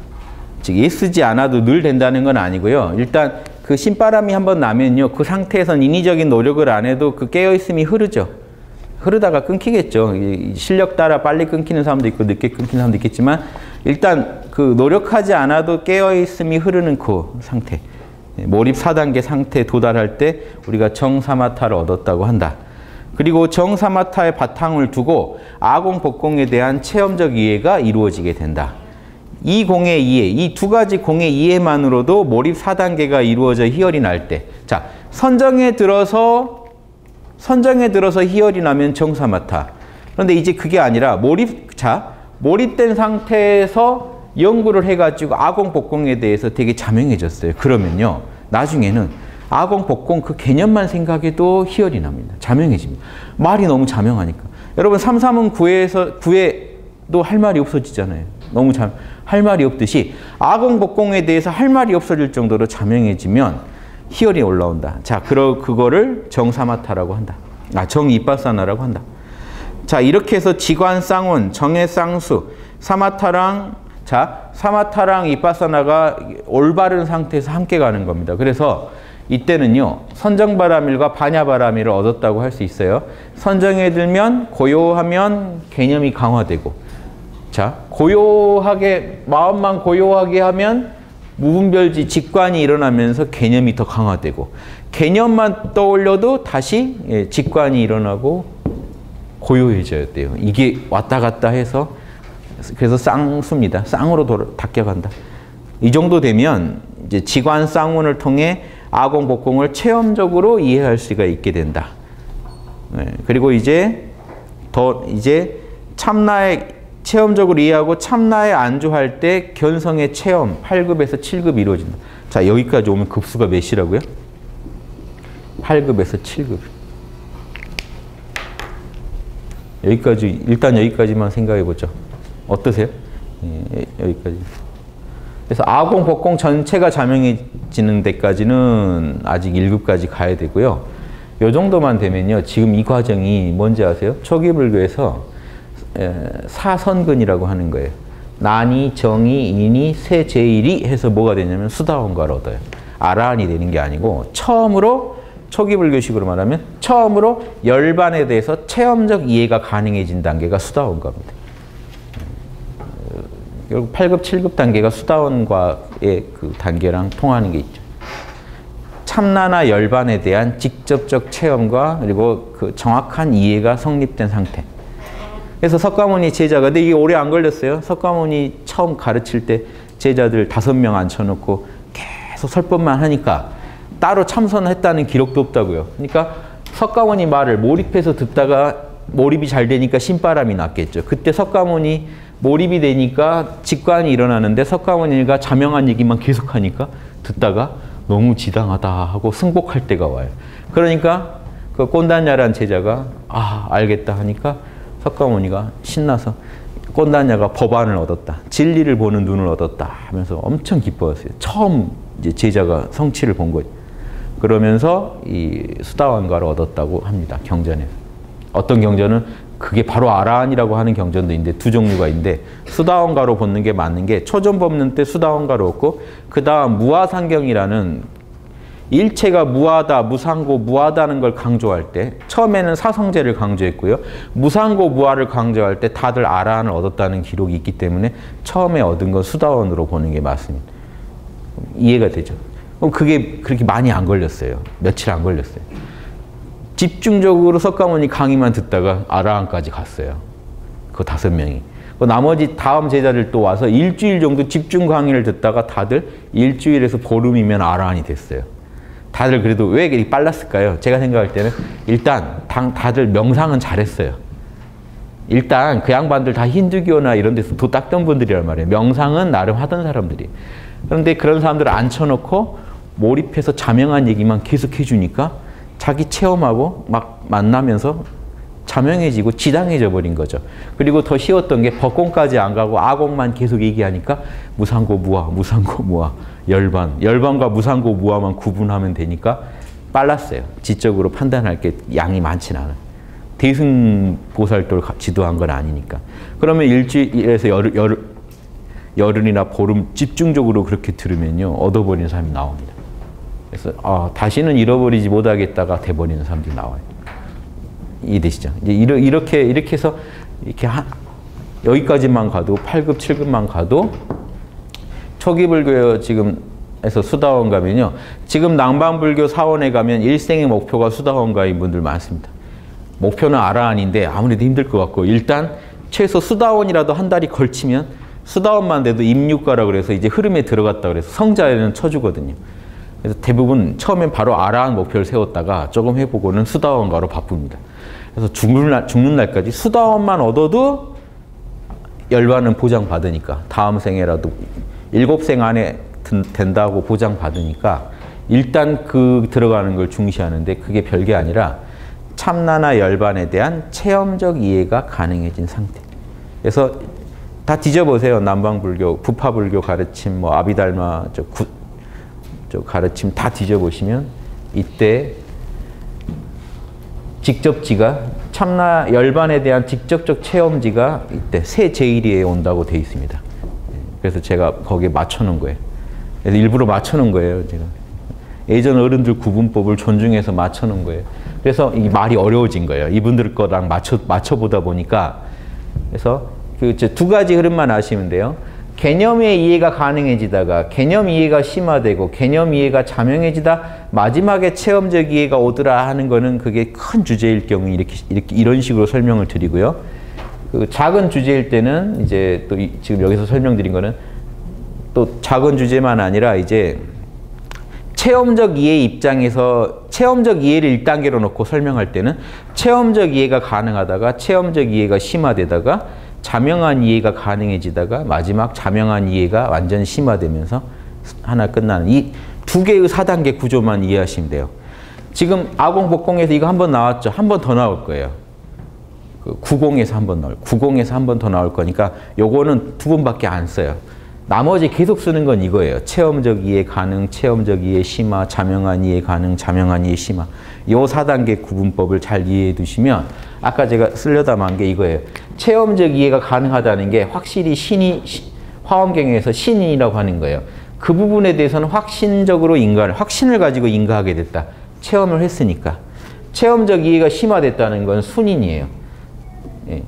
즉 애쓰지 않아도 늘 된다는 건 아니고요. 일단 그 신바람이 한번 나면요. 그 상태에선 인위적인 노력을 안 해도 그 깨어있음이 흐르죠. 흐르다가 끊기겠죠. 실력 따라 빨리 끊기는 사람도 있고 늦게 끊기는 사람도 있겠지만 일단 그 노력하지 않아도 깨어있음이 흐르는 그 상태. 몰입 4단계 상태에 도달할 때 우리가 정사마타를 얻었다고 한다. 그리고 정사마타의 바탕을 두고 아공, 법공에 대한 체험적 이해가 이루어지게 된다. 이 공의 이해, 이 두 가지 공의 이해만으로도 몰입 4단계가 이루어져 희열이 날 때, 자, 선정에 들어서 희열이 나면 정사마타. 그런데 이제 그게 아니라 몰입된 상태에서 연구를 해가지고 아공, 법공에 대해서 되게 자명해졌어요. 그러면요, 나중에는 아공, 법공 그 개념만 생각해도 희열이 납니다. 자명해집니다. 말이 너무 자명하니까. 여러분, 삼삼은 구에 또 할 말이 없어지잖아요. 너무 할 말이 없듯이 아공복공에 대해서 할 말이 없어질 정도로 자명해지면 희열이 올라온다. 자, 그거를 정사마타라고 한다. 정이빠사나라고 한다. 자, 이렇게 해서 지관쌍운, 정해쌍수, 사마타랑 이빠사나가 올바른 상태에서 함께 가는 겁니다. 그래서 이때는요, 선정바라밀과 반야바라밀을 얻었다고 할 수 있어요. 선정에 들면 고요하면 개념이 강화되고, 자, 마음만 고요하게 하면 무분별지 직관이 일어나면서 개념이 더 강화되고, 개념만 떠올려도 다시 직관이 일어나고 고요해져야 돼요. 이게 왔다 갔다 해서, 그래서 쌍수입니다. 쌍으로 닦여간다. 이 정도 되면 이제 지관 쌍운을 통해 아공복공을 체험적으로 이해할 수가 있게 된다. 그리고 이제 참나의 체험적으로 이해하고 참나에 안주할 때 견성의 체험 8급에서 7급이 이루어진다. 자, 여기까지 오면 급수가 몇이라고요? 8급에서 7급. 일단 여기까지만 생각해 보죠. 어떠세요? 여기까지. 그래서 아공, 복공 전체가 자명해지는 데까지는 아직 1급까지 가야 되고요. 요 정도만 되면요. 지금 이 과정이 뭔지 아세요? 초기불교에서 사선근이라고 하는 거예요. 난이, 정이, 인이, 세제일이 해서 뭐가 되냐면 수다원가를 얻어요. 아라한이 되는 게 아니고 처음으로 초기불교식으로 말하면 처음으로 열반에 대해서 체험적 이해가 가능해진 단계가 수다원가입니다. 결국 8급, 7급 단계가 수다원과의 그 단계랑 통하는 게 있죠. 참나나 열반에 대한 직접적 체험과 그리고 그 정확한 이해가 성립된 상태. 그래서 석가모니 제자가, 근데 이게 오래 안 걸렸어요. 석가모니 처음 가르칠 때 제자들 5명 앉혀놓고 계속 설법만 하니까 따로 참선했다는 기록도 없다고요. 그러니까 석가모니 말을 몰입해서 듣다가 몰입이 잘 되니까 신바람이 났겠죠. 그때 석가모니 몰입이 되니까 직관이 일어나는데 석가모니가 자명한 얘기만 계속하니까 듣다가 너무 지당하다 하고 승복할 때가 와요. 그러니까 그 꼰단야란 제자가 알겠다 하니까 석가모니가 신나서 꼰단야가 법안을 얻었다. 진리를 보는 눈을 얻었다 하면서 엄청 기뻐했어요. 처음 이제 제자가 성취를 본 거죠. 그러면서 이 수다원가를 얻었다고 합니다. 경전에. 어떤 경전은 그게 바로 아라한이라고 하는 경전도 있는데 두 종류가 있는데 수다원가로 보는 게 맞는 게 초전 법문 때 수다원가로 얻고 그 다음 무아상경이라는 일체가 무하다, 무상고, 무하다는 걸 강조할 때 처음에는 사성제를 강조했고요. 무상고, 무하를 강조할 때 다들 아라한을 얻었다는 기록이 있기 때문에 처음에 얻은 건 수다원으로 보는 게 맞습니다. 이해가 되죠? 그게 그렇게 많이 안 걸렸어요. 며칠 안 걸렸어요. 집중적으로 석가모니 강의만 듣다가 아라한까지 갔어요. 그 5명이. 나머지 다음 제자들 또 와서 일주일 정도 집중 강의를 듣다가 다들 일주일에서 보름이면 아라한이 됐어요. 다들 그래도 왜 이렇게 빨랐을까요? 제가 생각할 때는 일단 다들 명상은 잘했어요. 일단 그 양반들 다 힌두교나 이런 데서 도 닦던 분들이란 말이에요. 명상은 나름 하던 사람들이. 그런데 그런 사람들을 앉혀놓고 몰입해서 자명한 얘기만 계속 해주니까 자기 체험하고 막 만나면서 자명해지고 지당해져 버린 거죠. 그리고 더 쉬웠던 게 법공까지 안 가고 아공만 계속 얘기하니까 무상고 무아, 무상고 무아, 열반과 무상고 무아만 구분하면 되니까 빨랐어요. 지적으로 판단할 게 양이 많진 않아요. 대승보살도를 지도한 건 아니니까. 그러면 일주일에서 열흘이나 보름 집중적으로 그렇게 들으면요 얻어버리는 사람이 나옵니다. 그래서 다시는 잃어버리지 못하겠다가 돼버리는 사람들이 나와요. 이해되시죠? 이제 이렇게 해서 여기까지만 가도 8급, 7급만 가도 초기불교 지금에서 수다원 가면요. 지금 낭방불교 사원에 가면 일생의 목표가 수다원가인 분들 많습니다. 목표는 아라한인데 아무래도 힘들 것 같고 일단 최소 수다원이라도 한 달이 걸치면 수다원만 돼도 임육가라 그래서 이제 흐름에 들어갔다 그래서 성자에는 쳐주거든요. 그래서 대부분 처음엔 바로 아라한 목표를 세웠다가 조금 해보고는 수다원가로 바쁩니다. 그래서 죽는 날까지 수다원만 얻어도 열반은 보장받으니까 다음 생에라도 7생 안에 된다고 보장받으니까 일단 그 들어가는 걸 중시하는데 그게 별게 아니라 참나나 열반에 대한 체험적 이해가 가능해진 상태. 그래서 다 뒤져보세요. 남방불교, 부파불교 가르침, 뭐 아비달마 저 가르침 다 뒤져보시면 이때 직접지가 참나 열반에 대한 직접적 체험지가 이때 새 제1위에 온다고 돼 있습니다. 그래서 제가 거기에 맞춰놓은 거예요. 그래서 일부러 맞춰놓은 거예요. 제가 예전 어른들 구분법을 존중해서 맞춰놓은 거예요. 그래서 이 말이 어려워진 거예요. 이분들 거랑 맞춰보다 보니까. 그래서 그 두 가지 흐름만 아시면 돼요. 개념의 이해가 가능해지다가 개념 이해가 심화되고 개념 이해가 자명해지다 마지막에 체험적 이해가 오더라 하는 거는 그게 큰 주제일 경우 이런 식으로 설명을 드리고요. 그 작은 주제일 때는 이제 또 지금 여기서 설명드린 거는 또 작은 주제만 아니라 이제 체험적 이해 입장에서 체험적 이해를 1단계로 놓고 설명할 때는 체험적 이해가 가능하다가 체험적 이해가 심화되다가 자명한 이해가 가능해지다가 마지막 자명한 이해가 완전 심화되면서 하나 끝나는 이 두 개의 4단계 구조만 이해하시면 돼요. 지금 아공복공에서 이거 한 번 나왔죠. 한 번 더 나올 거예요. 그 90에서 한 번 나올 90에서 한 번 더 나올 거니까 요거는 2번밖에 안 써요. 나머지 계속 쓰는 건 이거예요. 체험적 이해 가능, 체험적 이해 심화, 자명한 이해 가능, 자명한 이해 심화. 요 4단계 구분법을 잘 이해해 두시면 아까 제가 쓰려다 만 게 이거예요. 체험적 이해가 가능하다는 게 확실히 화엄경에서 신이라고 하는 거예요. 그 부분에 대해서는 확신적으로 확신을 가지고 인가하게 됐다. 체험을 했으니까. 체험적 이해가 심화됐다는 건 순인이에요. 예.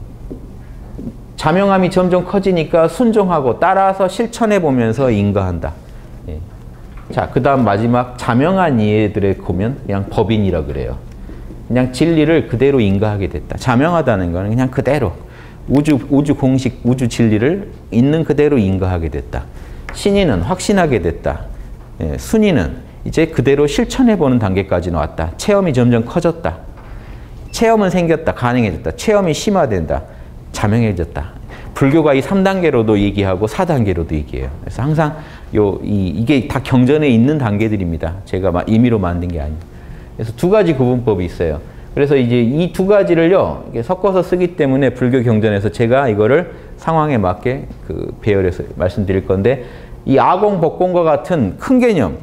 자명함이 점점 커지니까 순종하고 따라서 실천해 보면서 인가한다. 예. 자, 그 다음 마지막 자명한 이해들에 보면 그냥 법인이라 그래요. 그냥 진리를 그대로 인가하게 됐다. 자명하다는 거는 그냥 그대로 우주 공식, 우주 진리를 있는 그대로 인가하게 됐다. 신인은 확신하게 됐다. 예, 순인은 이제 그대로 실천해보는 단계까지는 왔다. 체험이 점점 커졌다. 체험은 생겼다. 가능해졌다. 체험이 심화된다. 자명해졌다. 불교가 이 3단계로도 얘기하고 4단계로도 얘기해요. 그래서 항상 이게 다 경전에 있는 단계들입니다. 제가 임의로 만든 게 아니에요. 그래서 2가지 구분법이 있어요. 그래서 이제 이 2가지를요, 이게 섞어서 쓰기 때문에 불교 경전에서 제가 이거를 상황에 맞게 배열해서 말씀드릴 건데, 이 아공, 법공과 같은 큰 개념,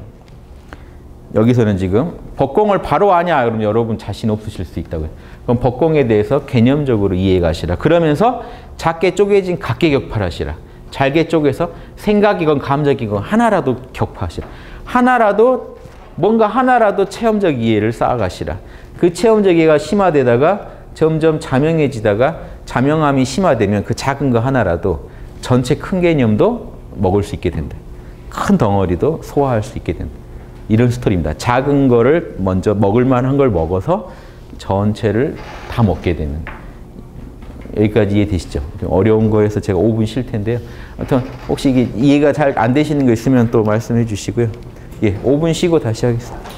여기서는 지금 법공을 바로 아냐? 그러면 여러분 자신 없으실 수 있다고요. 그럼 법공에 대해서 개념적으로 이해해 가시라. 그러면서 작게 쪼개진 각계 격파하시라. 잘게 쪼개서 생각이건 감정이건 하나라도 격파하시라. 뭔가 하나라도 체험적 이해를 쌓아가시라. 그 체험적 이해가 심화되다가 점점 자명해지다가 자명함이 심화되면 그 작은 거 하나라도 전체 큰 개념도 먹을 수 있게 된다. 큰 덩어리도 소화할 수 있게 된다. 이런 스토리입니다. 작은 거를 먼저 먹을 만한 걸 먹어서 전체를 다 먹게 되는. 여기까지 이해되시죠? 어려운 거에서 제가 5분 쉴 텐데요. 아무튼 혹시 이게 이해가 잘 안 되시는 거 있으면 또 말씀해 주시고요. 예, 5분 쉬고 다시 하겠습니다.